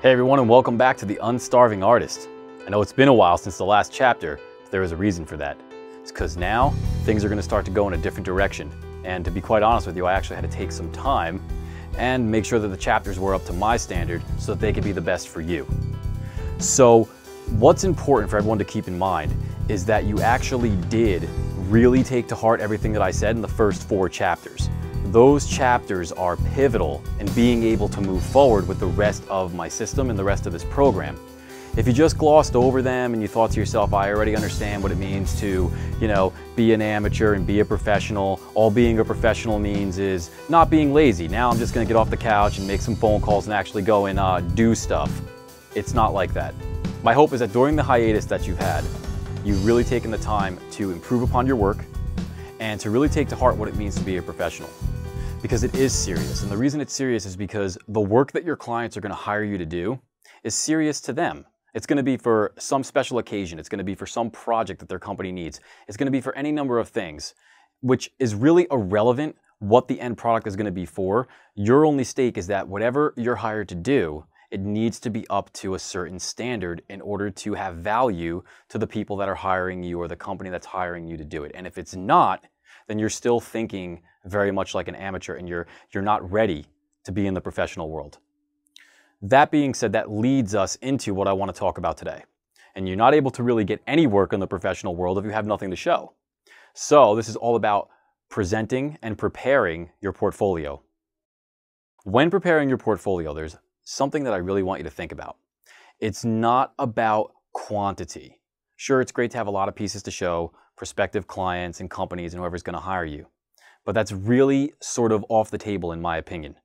Hey everyone, and welcome back to The Unstarving Artist. I know it's been a while since the last chapter, but there is a reason for that. It's because now things are going to start to go in a different direction. And to be quite honest with you, I actually had to take some time and make sure that the chapters were up to my standard so that they could be the best for you. So what's important for everyone to keep in mind is that you actually did really take to heart everything that I said in the first 4 chapters. Those chapters are pivotal in being able to move forward with the rest of my system and the rest of this program. If you just glossed over them and you thought to yourself, I already understand what it means to, be an amateur and be a professional. All being a professional means is not being lazy. Now I'm just gonna get off the couch and make some phone calls and actually go and do stuff. It's not like that. My hope is that during the hiatus that you've had, you've really taken the time to improve upon your work and to really take to heart what it means to be a professional. Because it is serious. And the reason it's serious is because the work that your clients are going to hire you to do is serious to them. It's going to be for some special occasion. It's going to be for some project that their company needs. It's going to be for any number of things, which is really irrelevant what the end product is going to be for. Your only stake is that whatever you're hired to do, it needs to be up to a certain standard in order to have value to the people that are hiring you or the company that's hiring you to do it. And if it's not, then you're still thinking very much like an amateur and you're not ready to be in the professional world. That being said, that leads us into what I want to talk about today. And you're not able to really get any work in the professional world if you have nothing to show. So this is all about presenting and preparing your portfolio. When preparing your portfolio, there's something that I really want you to think about. It's not about quantity. Sure, it's great to have a lot of pieces to show prospective clients and companies and whoever's going to hire you. But that's really sort of off the table in my opinion.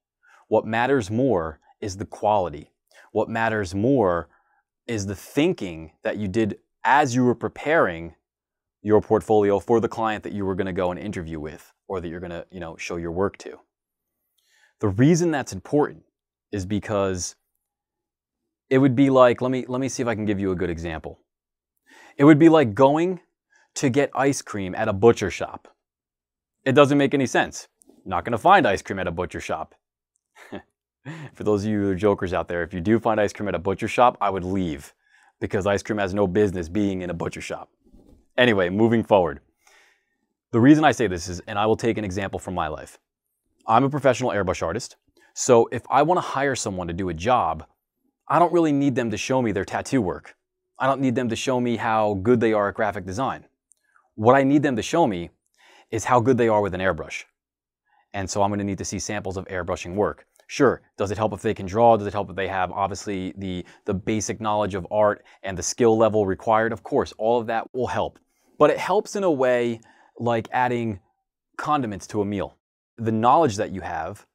What matters more is the quality. What matters more is the thinking that you did as you were preparing your portfolio for the client that you were going to go and interview with or that you're going to, show your work to. The reason that's important is because it would be like, let me see if I can give you a good example. It would be like going to get ice cream at a butcher shop. It doesn't make any sense. You're not going to find ice cream at a butcher shop. For those of you who are jokers out there, if you do find ice cream at a butcher shop, I would leave because ice cream has no business being in a butcher shop. Anyway, moving forward. The reason I say this is, and I will take an example from my life. I'm a professional airbrush artist. So if I want to hire someone to do a job, I don't really need them to show me their tattoo work. I don't need them to show me how good they are at graphic design. What I need them to show me is how good they are with an airbrush. And so I'm going to need to see samples of airbrushing work. Sure, does it help if they can draw? Does it help if they have obviously the basic knowledge of art and the skill level required? Of course, all of that will help. But it helps in a way like adding condiments to a meal. The knowledge that you have,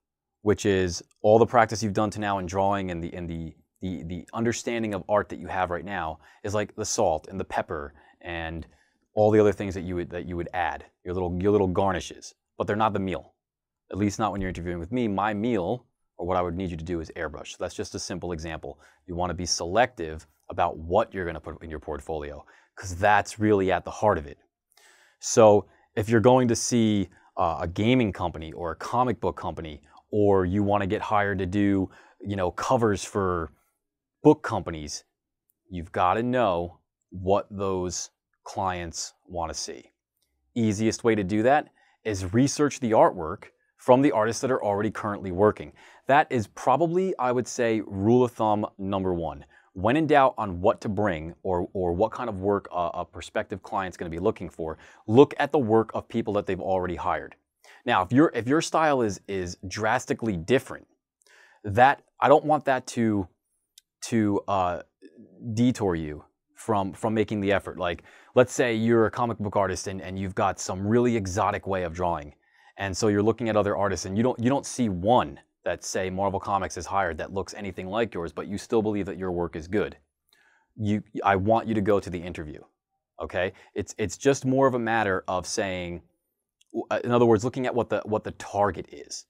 which is all the practice you've done to now in drawing and the understanding of art that you have right now, is like the salt and the pepper and all the other things that you would add, your little garnishes, but they're not the meal. At least not when you're interviewing with me. My meal, or what I would need you to do, is airbrush. So that's just a simple example. You want to be selective about what you're going to put in your portfolio, because that's really at the heart of it. So if you're going to see a gaming company or a comic book company, or you want to get hired to do, covers for book companies, you've got to know what those clients want to see. Easiest way to do that is research the artwork from the artists that are already currently working. That is probably, I would say, rule of thumb number 1. When in doubt on what to bring or what kind of work a prospective client's going to be looking for, look at the work of people that they've already hired. Now, if your style is drastically different, that I don't want that to detour you from making the effort. Like, let's say you're a comic book artist and you've got some really exotic way of drawing. And so you're looking at other artists and you don't see one that, say, Marvel Comics has hired that looks anything like yours, but you still believe that your work is good. I want you to go to the interview, okay? It's just more of a matter of saying, in other words, looking at what the target is.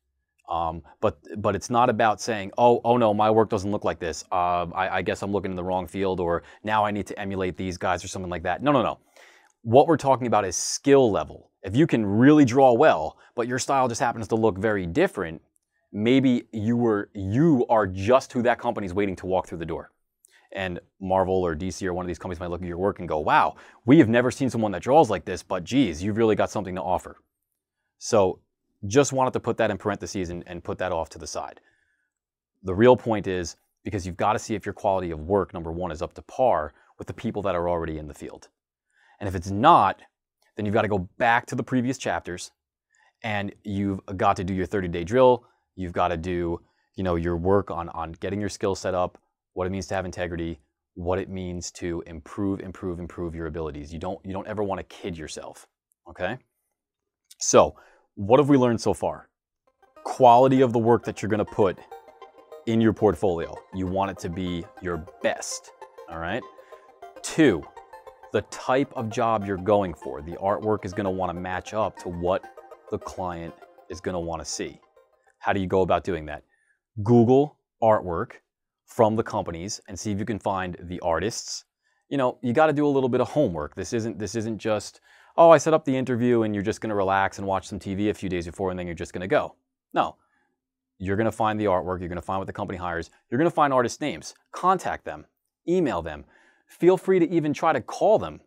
But it's not about saying, oh no, my work doesn't look like this. I guess I'm looking in the wrong field, or now I need to emulate these guys or something like that. No. What we're talking about is skill level. If you can really draw well, but your style just happens to look very different, maybe you are just who that company's waiting to walk through the door. And Marvel or DC or one of these companies might look at your work and go, wow, we have never seen someone that draws like this, but geez, you've really got something to offer. So just wanted to put that in parentheses and put that off to the side. The real point is, because you've got to see if your quality of work, number one, is up to par with the people that are already in the field. And if it's not, then you've got to go back to the previous chapters and you've got to do your 30-day drill. You've got to do, your work on getting your skills set up, what it means to have integrity, what it means to improve your abilities. You don't ever want to kid yourself, okay? So, what have we learned so far? Quality of the work that you're going to put in your portfolio. You want it to be your best, all right? 2, the type of job you're going for. The artwork is going to want to match up to what the client is going to want to see. How do you go about doing that? Google artwork from the companies and see if you can find the artists. You got to do a little bit of homework. This isn't just, oh, I set up the interview and you're just going to relax and watch some TV a few days before and then you're just going to go. No. You're going to find the artwork. You're going to find what the company hires. You're going to find artist names. Contact them. Email them. Feel free to even try to call them.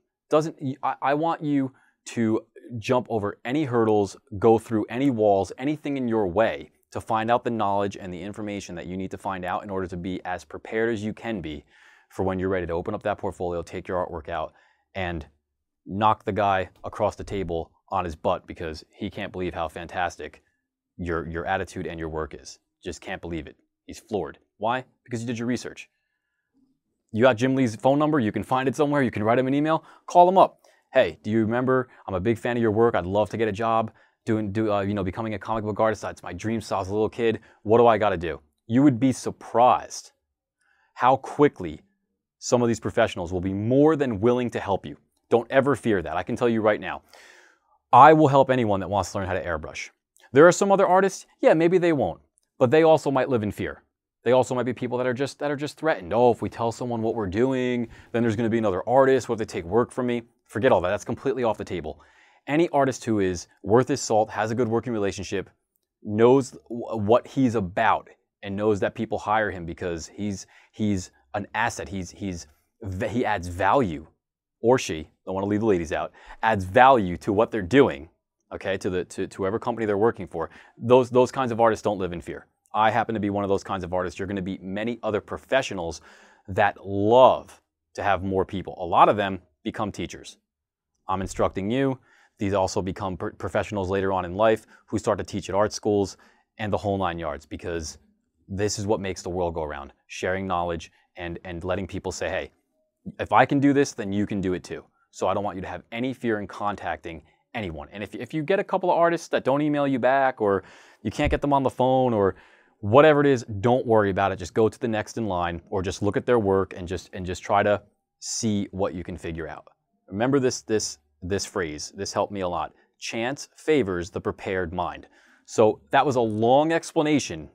I want you to jump over any hurdles, go through any walls, anything in your way to find out the knowledge and the information that you need to find out in order to be as prepared as you can be for when you're ready to open up that portfolio, take your artwork out, and knock the guy across the table on his butt because he can't believe how fantastic your attitude and your work is. Just can't believe it. He's floored. Why? Because you did your research. You got Jim Lee's phone number. You can find it somewhere. You can write him an email. Call him up. Hey, do you remember? I'm a big fan of your work. I'd love to get a job becoming a comic book artist. That's my dream since I was a little kid. What do I got to do? You would be surprised how quickly some of these professionals will be more than willing to help you. Don't ever fear that. I can tell you right now. I will help anyone that wants to learn how to airbrush. There are some other artists, yeah, maybe they won't, but they also might live in fear. They also might be people that are just threatened. Oh, if we tell someone what we're doing, then there's going to be another artist. What if they take work from me? Forget all that. That's completely off the table. Any artist who is worth his salt, has a good working relationship, knows what he's about, and knows that people hire him because he's an asset. He adds value, or she, don't want to leave the ladies out, adds value to what they're doing. Okay, to whoever company they're working for. Those kinds of artists don't live in fear. I happen to be one of those kinds of artists. You're going to meet many other professionals that love to have more people. A lot of them become teachers. I'm instructing you. These also become professionals later on in life who start to teach at art schools and the whole 9 yards, because this is what makes the world go around. Sharing knowledge and letting people say, hey, if I can do this, then you can do it too. So I don't want you to have any fear in contacting anyone. And if you get a couple of artists that don't email you back, or you can't get them on the phone, or whatever it is, don't worry about it. Just go to the next in line, or just look at their work and just try to see what you can figure out. Remember this phrase. This helped me a lot. Chance favors the prepared mind. So that was a long explanation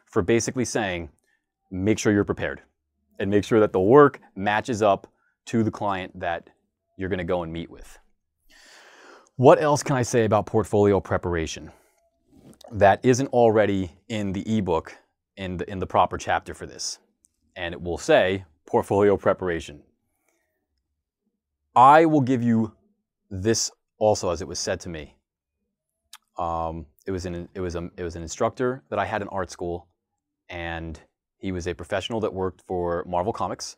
for basically saying, make sure you're prepared and make sure that the work matches up to the client that you're going to go and meet with. What else can I say about portfolio preparation that isn't already in the ebook in the proper chapter for this? And it will say portfolio preparation. I will give you this also, as it was said to me. It was an instructor that I had in art school, and he was a professional that worked for Marvel Comics.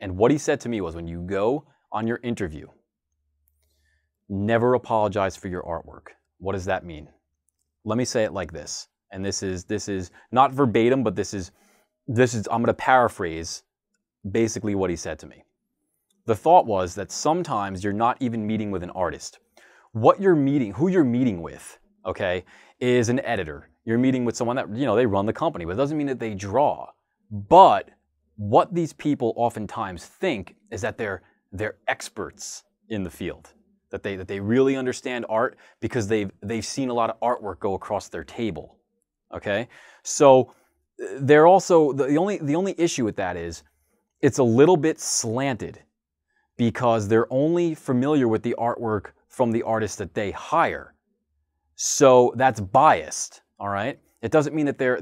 And what he said to me was, when you go on your interview, never apologize for your artwork. What does that mean? Let me say it like this. And this is not verbatim, but this is I'm going to paraphrase basically what he said to me. The thought was that sometimes you're not even meeting with an artist. Who you're meeting with, okay, is an editor. You're meeting with someone that, they run the company, but it doesn't mean that they draw. But what these people oftentimes think is that they're experts in the field. That they really understand art because they've seen a lot of artwork go across their table. Okay? So they're also the only issue with that is it's a little bit slanted, because they're only familiar with the artwork from the artist that they hire. So that's biased, all right? It doesn't mean that they're